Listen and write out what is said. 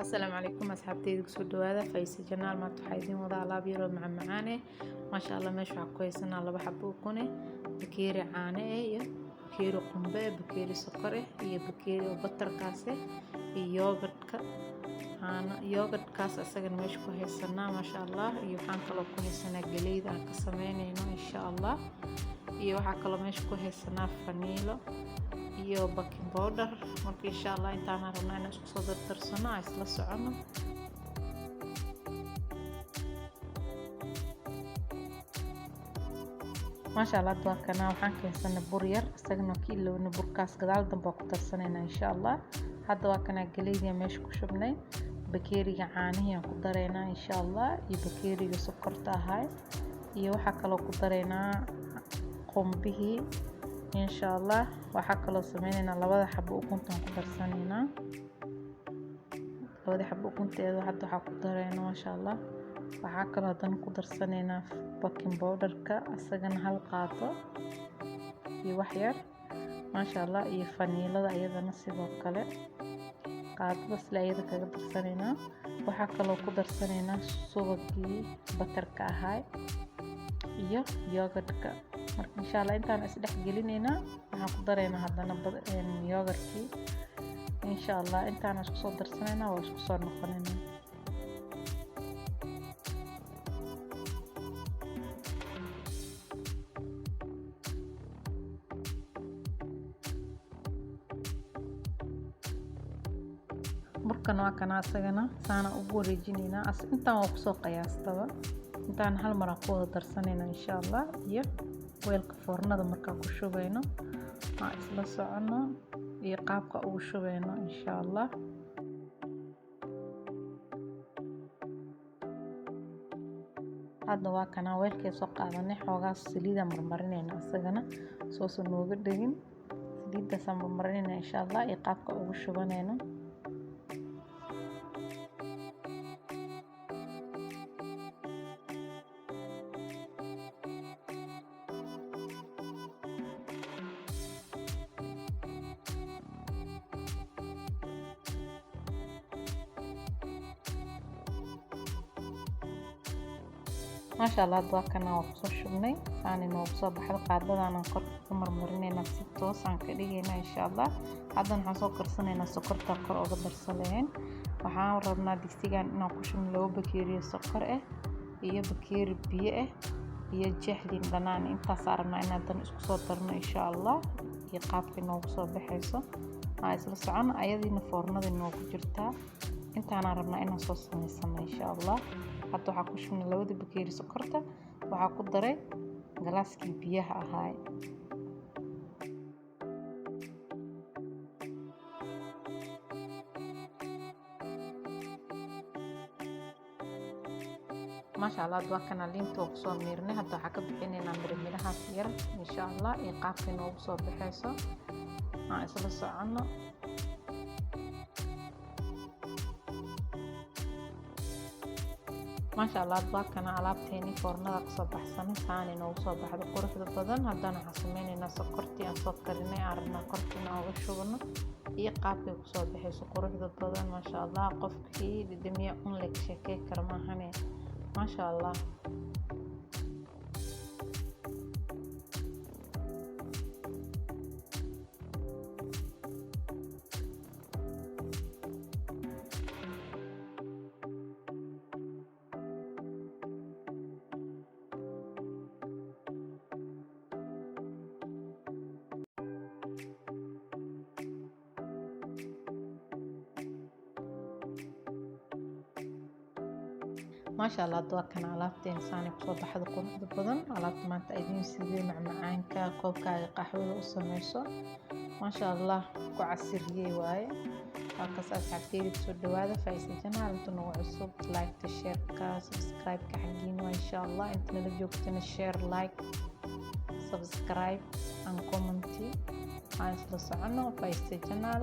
السلام عليكم أصحابتي كسو دوادا فايسي جنال ما تحايدين وضع لابيرو مع معاني ما شاء الله ماشي كويسنا لبا حبوكوني بكيري عاني بكيري قنبه بكيري سكره iyo بكيري وبطركاسه iyo yogurtka yogurt kaas asagana meesha ku haysanaa ma sha Allah iyo waxaan kale ku haysanaa galeeyda aan ka sameynayno insha Allah iyo waxa kale meesha ku haysanaa vanilo iyo baking powder marka insha Allah intaan rabnaa inaan isku soo dardarsano isla socono ما شاء الله دوكنا waxaan keensanay bur yar asagana kiilowna burkaas gadaal dambe ku darsanayna insha Allah hadda waa kana galeeyda meesha ku shubnay bakeeriga caanaha ku dareynaa insha Allah iyo bakeeriga sokorta ahay iyo waxa kale ku dareynaa qumbihi insha Allah waxa kale sameeynaa labada xabo ukuntan ku darsanayna labada xabo ukunteeda hadda waxa ku dareynaa ma sha Allah waxa kale hadan ku darsanayna baking powderka asagana hal qaato iyo wax yar ma sha Allah iyo vanilada iyadana sidoo kale qaadada isla kaga darsanayna waxa kale ku darsanayna subagii batarka ahay iyo yogurtka marka insha Allah intaan isdhex gelinayna waxaan ku dareynaa hadana yogurtkii insha Allah intaan isku soo darsanayna waa isku soo noqonayna burkan waa kana asagana saana ugu wareejinayna intaan waa ku soo qiyaastaba intaan hal mar ku wada darsanayna insha Allah iyo weelka foornada marka ku shubayno isla socono iyo qaabka ugu shubayno insha Allah hadda waa kana weelkii soo qaadanay xoogaa saliida marmarinayna asagana soo nooga dhigin saliida san marmarinayna insha Allah iyo qaabka ugu shubanayno ما شاء الله دوكنا وقصو شبني ثاني نوقصو بحد قادة أنا كمر مرنينا ستوس عن كدينا إن شاء الله هذا نحصو كرسنينا سكر تقر أو قدر صلين وحاول ربنا ديستيجان إنه كشم لو بكيري سكر هي بكير بيئة هي جهلين دناني انت صارنا إنا دن اسكسو درنا إن شاء الله يقاب في نوقصو بحيثو هاي سلسعان أيضي نفورنا دي نوقو جرتا انت أنا ربنا إنا صوص نيسانا إن شاء الله hadda waxa ku shubnay labada bakeeri sokorta waxa ku daray galaaskii biyaha ahaay ما شاء الله دوكنا liinta oo soo miirnay hadda waxa ka bixinaynaa mirmirahaas yar insha Allah ee qaabka inoo soo bixayso isla socono ما شاء الله دوكنا alaabteeni foornada ka soo baxsanay saani noo soo baxdo quruxda badan hadana xasameynayna sokortii aan soo karinay arna kortina oo shubno iyo qaabka ku soo bixayso quruxda badan ma sha Allah qofkii dhadhamiya un leek sheekay karmaahane ma sha Allah ما شاء الله دوكنا alaabta insaan ku soo baxdo quruxda badan alaabta maanta idin sidee macmacaanka koobkaaga qaxwada u sameeyso ما شاء الله ku casiriyay waaye halkaas asxaabteeda soo dhawaada Faiza Channel inta nagu cusub like share ka subscribe ka xaqiin waa insha Allah inta la joogtana share like subscribe and comment aan isla socono Faiza Channel